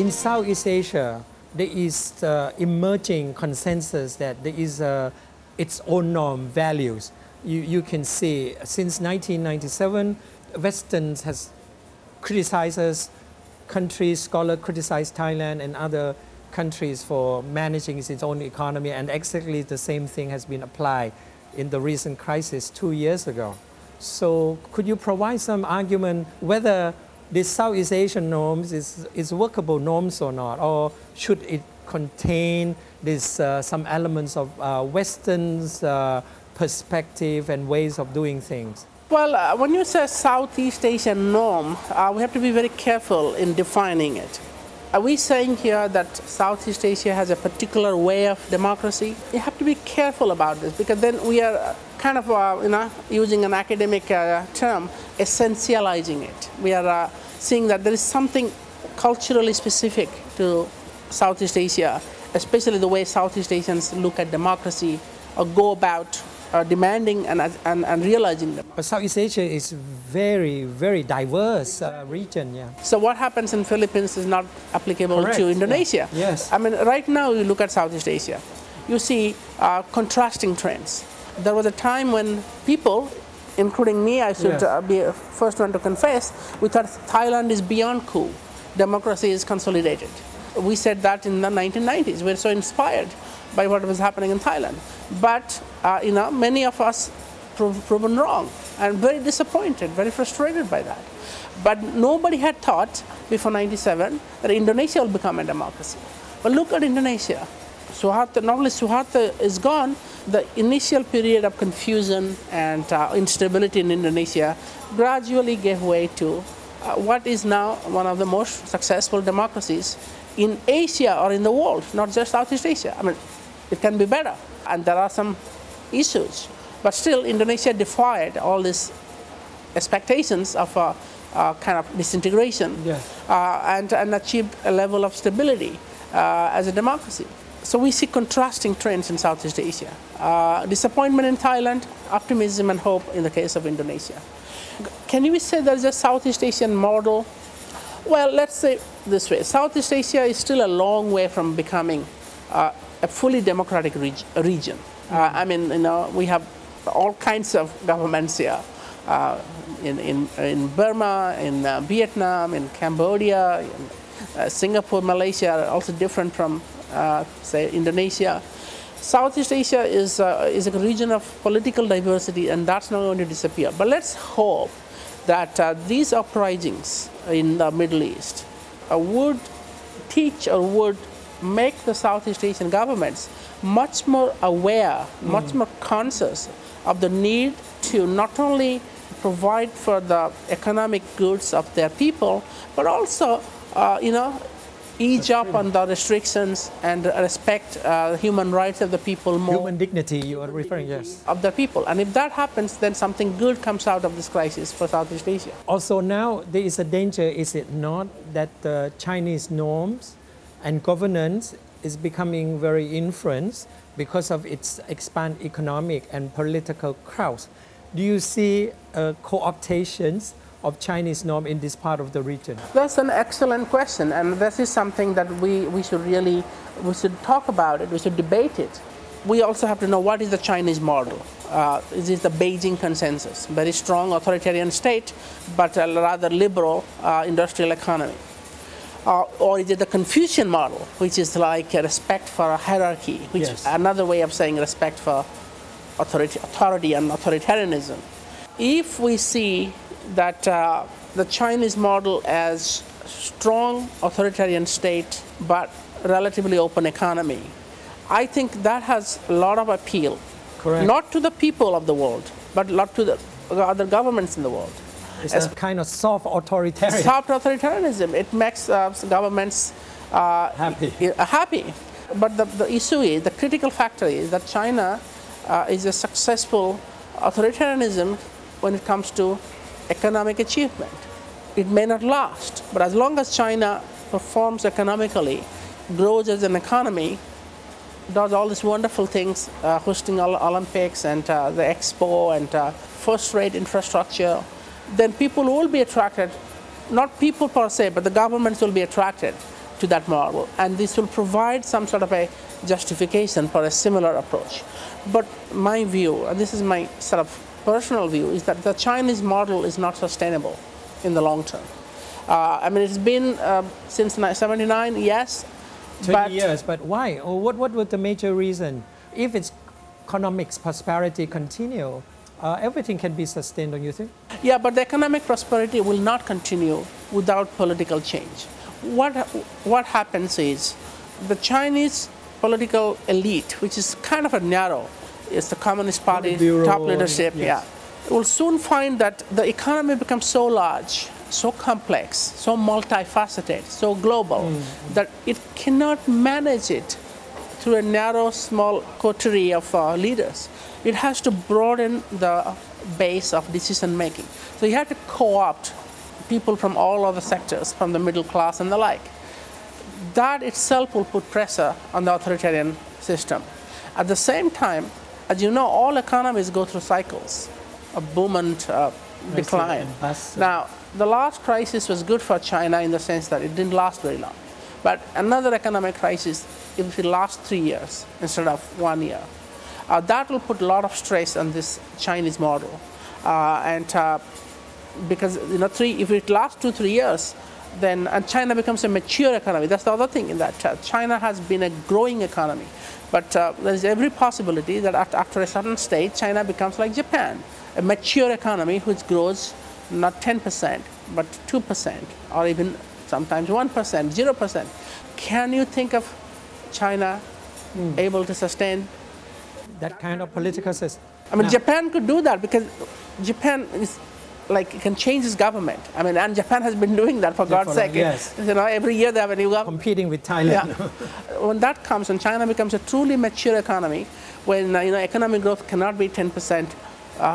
in Southeast Asia, there is emerging consensus that there is its own norm, values. You can see since 1997, Western has criticized us, countries, scholars criticize Thailand and other countries for managing its own economy, and exactly the same thing has been applied in the recent crisis 2 years ago. So could you provide some argument whether this Southeast Asian norms is workable norms or not, or should it contain this, some elements of Western's perspective and ways of doing things? Well, when you say Southeast Asian norm, we have to be very careful in defining it. Are we saying here that Southeast Asia has a particular way of democracy? You have to be careful about this, because then we are kind of, using an academic term, essentializing it. We are seeing that there is something culturally specific to Southeast Asia, especially the way Southeast Asians look at democracy or go about demanding and realizing them. But Southeast Asia is very, very diverse region, yeah. So what happens in Philippines is not applicable Correct. to Indonesia. Yeah. Yes. I mean, right now you look at Southeast Asia, you see contrasting trends. There was a time when people, including me, I should be the first one to confess, we thought Thailand is beyond cool. Democracy is consolidated. We said that in the 1990s. We were so inspired by what was happening in Thailand. But, many of us proven wrong and very disappointed, very frustrated by that. But nobody had thought before 97 that Indonesia will become a democracy. But look at Indonesia. Novelist Suharto is gone. The initial period of confusion and instability in Indonesia gradually gave way to what is now one of the most successful democracies in Asia or in the world, not just Southeast Asia. I mean, it can be better. And there are some issues. But still, Indonesia defied all these expectations of kind of disintegration and achieved a level of stability as a democracy. So we see contrasting trends in Southeast Asia. Disappointment in Thailand, optimism and hope in the case of Indonesia. Can we say there's a Southeast Asian model? Well, let's say this way. Southeast Asia is still a long way from becoming a fully democratic region. I mean, we have all kinds of governments here. In Burma, in Vietnam, in Cambodia, in Singapore, Malaysia are also different from, say, Indonesia. Southeast Asia is a region of political diversity, and that's not going to disappear. But let's hope that these uprisings in the Middle East would teach or would make the Southeast Asian governments much more aware, much more conscious of the need to not only provide for the economic goods of their people, but also, ease up on the restrictions and respect human rights of the people more. Human dignity, you are referring, yes. Of the people. And if that happens, then something good comes out of this crisis for Southeast Asia. Also now, there is a danger, is it not, that the Chinese norms and governance is becoming very influenced because of its expanded economic and political crowds. Do you see co-optations of Chinese norm in this part of the region? That's an excellent question, and this is something that we should talk about it, we should debate it. We also have to know what is the Chinese model. Is it the Beijing consensus, very strong authoritarian state, but a rather liberal industrial economy? Or is it the Confucian model, which is like a respect for a hierarchy, which is another way of saying respect for authority and authoritarianism? If we see that the Chinese model as strong authoritarian state but relatively open economy, I think that has a lot of appeal. Correct. Not to the people of the world, but to the other governments in the world. It's a kind of soft authoritarian. Soft authoritarianism. It makes governments happy. But the issue is, the critical factor is that China is a successful authoritarianism when it comes to economic achievement. It may not last, but as long as China performs economically, grows as an economy, does all these wonderful things, hosting Olympics and the Expo and first-rate infrastructure, then people will be attracted, not people per se, but the governments will be attracted to that model, and this will provide some sort of a justification for a similar approach. But my view, and this is my sort of personal view, is that the Chinese model is not sustainable in the long term. I mean, it's been since 79, yes. 20 years, but why? Or what was the major reason? If its economic prosperity continue, everything can be sustained, don't you think? Yeah, but the economic prosperity will not continue without political change. What happens is the Chinese political elite, which is kind of a narrow, it's the Communist Party, top leadership, yes. Yeah, will soon find that the economy becomes so large, so complex, so multifaceted, so global, that it cannot manage it through a narrow, small coterie of leaders. It has to broaden the base of decision making. So you have to co-opt people from all other sectors, from the middle class and the like. That itself will put pressure on the authoritarian system. At the same time, as you know, all economies go through cycles of boom and decline. Now, the last crisis was good for China in the sense that it didn't last very long. But another economic crisis, if it lasts 3 years instead of 1 year, that will put a lot of stress on this Chinese model. Because if it lasts 2-3 years, then and China becomes a mature economy. That's the other thing, in that China has been a growing economy. But there is every possibility that after a certain stage, China becomes like Japan, a mature economy which grows not 10%, but 2%, or even sometimes 1%, 0%. Can you think of China able to sustain that kind of political system? I mean, Japan could do that because Japan is like, it can change its government. I mean, and Japan has been doing that for God's sake. Yes. Every year they have a new government. Competing with Thailand. Yeah. When that comes, and China becomes a truly mature economy, when economic growth cannot be 10%,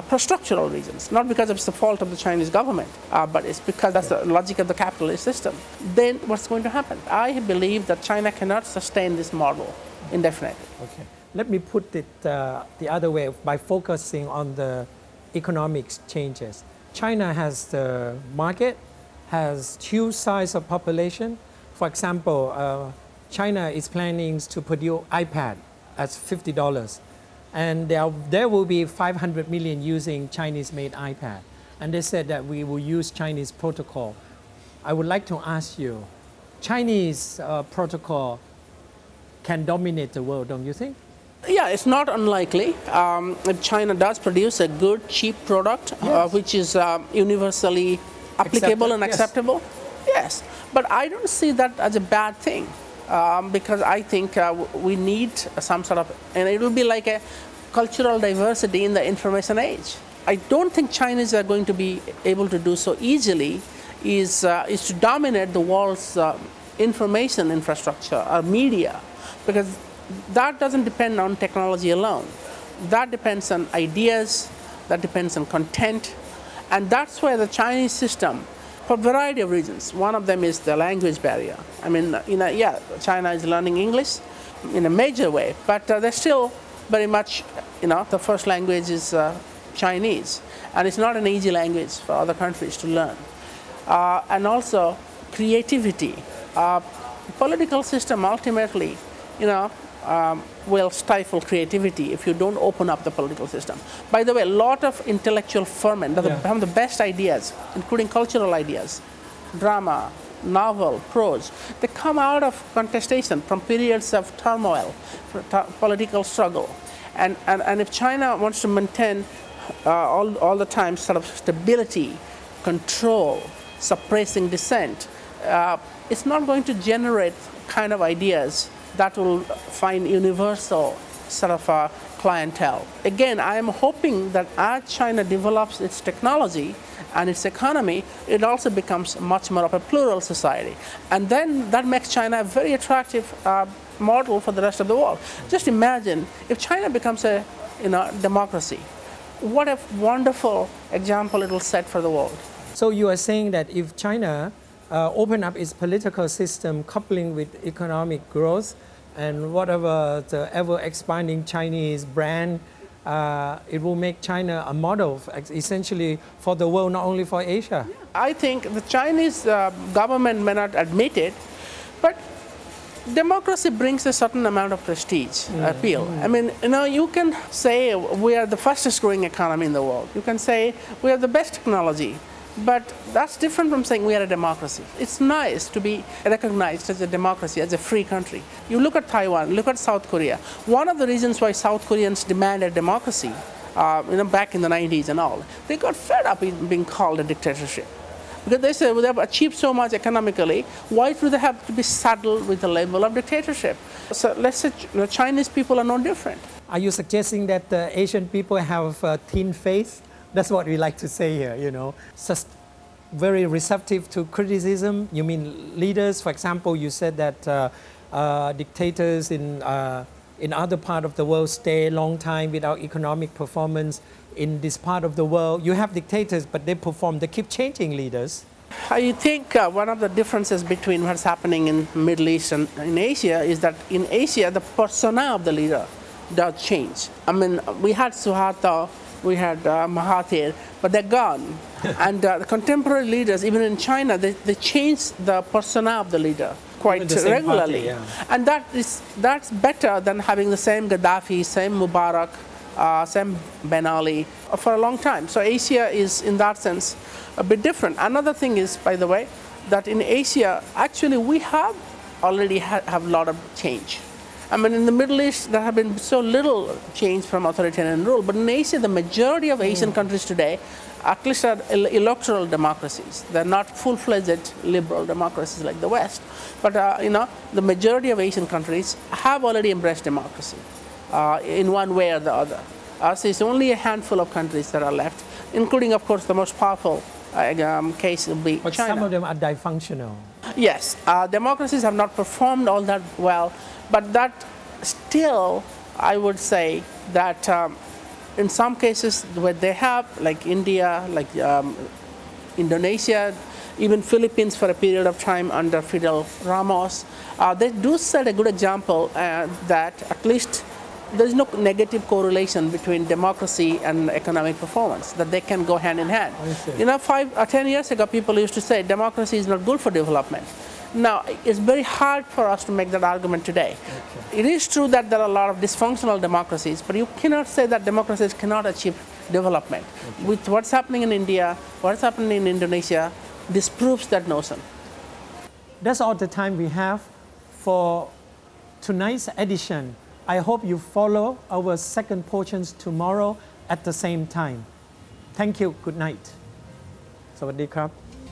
for structural reasons, not because it's the fault of the Chinese government, but it's because that's the logic of the capitalist system. Then what's going to happen? I believe that China cannot sustain this model indefinitely. Okay. Let me put it the other way by focusing on the economic changes. China has the market, has huge size of population. For example, China is planning to produce iPad at $50. And there will be 500 million using Chinese-made iPad. And they said that we will use Chinese protocol. I would like to ask you, Chinese protocol can dominate the world, don't you think? Yeah, it's not unlikely. If China does produce a good, cheap product, yes. Which is universally applicable and acceptable, yes. But I don't see that as a bad thing. Because I think we need some sort of, and it will be like a cultural diversity in the information age. I don't think Chinese are going to be able to do so easily, is to dominate the world's information infrastructure or media, because that doesn't depend on technology alone. That depends on ideas, that depends on content, and that's where the Chinese system, for a variety of reasons. One of them is the language barrier. I mean, China is learning English in a major way, but they're still very much, the first language is Chinese, and it's not an easy language for other countries to learn. And also creativity. Political system ultimately, will stifle creativity if you don't open up the political system. By the way, a lot of intellectual ferment, some of the best ideas, including cultural ideas, drama, novel, prose, they come out of contestation from periods of turmoil, political struggle. And if China wants to maintain all the time sort of stability, control, suppressing dissent, it's not going to generate kind of ideas that will find universal sort of clientele. Again, I am hoping that as China develops its technology and its economy, it also becomes much more of a plural society. And then that makes China a very attractive model for the rest of the world. Just imagine if China becomes a democracy. What a wonderful example it will set for the world. So you are saying that if China open up its political system coupling with economic growth and whatever the ever-expanding Chinese brand, it will make China a model essentially for the world, not only for Asia. I think the Chinese government may not admit it, but Democracy brings a certain amount of prestige, appeal. I mean, you can say we are the fastest growing economy in the world. You can say we have the best technology. But that's different from saying we are a democracy. It's nice to be recognized as a democracy, as a free country. You look at Taiwan, look at South Korea. One of the reasons why South Koreans demanded democracy, back in the 90s and all, they got fed up in being called a dictatorship. Because they said, well, they have achieved so much economically, why do they have to be saddled with the label of dictatorship? So let's say the Chinese people are no different. Are you suggesting that the Asian people have a thin face? That's what we like to say here, Just very receptive to criticism. You mean leaders, for example, you said that dictators in other part of the world stay a long time without economic performance. In this part of the world, you have dictators, but they keep changing leaders. I think one of the differences between what's happening in Middle East and in Asia is that in Asia, the persona of the leader does change. I mean, we had Suharto, we had Mahathir, but they're gone. And the contemporary leaders, even in China, they change the persona of the leader quite regularly. Party, yeah. And that's better than having the same Gaddafi, same Mubarak, same Ben Ali for a long time. So Asia is, in that sense, a bit different. Another thing is, by the way, that in Asia, actually, we have already have a lot of change. I mean, in the Middle East, there have been so little change from authoritarian rule, but in Asia, the majority of Asian countries today, at least are electoral democracies. They're not full-fledged liberal democracies like the West, but the majority of Asian countries have already embraced democracy in one way or the other. So it's only a handful of countries that are left, including, of course, the most powerful case will be But China. some of them are dysfunctional. Yes, democracies have not performed all that well, but that still, I would say that in some cases where they have, like India, like Indonesia, even Philippines for a period of time under Fidel Ramos, they do set a good example that at least there is no negative correlation between democracy and economic performance, that they can go hand in hand. 5 or 10 years ago, people used to say democracy is not good for development. Now, it's very hard for us to make that argument today. Okay. It is true that there are a lot of dysfunctional democracies, but you cannot say that democracies cannot achieve development. Okay. With what's happening in India, what's happening in Indonesia, this proves that notion. That's all the time we have for tonight's edition. I hope you follow our second portions tomorrow at the same time. Thank you. Good night. สวัสดีครับ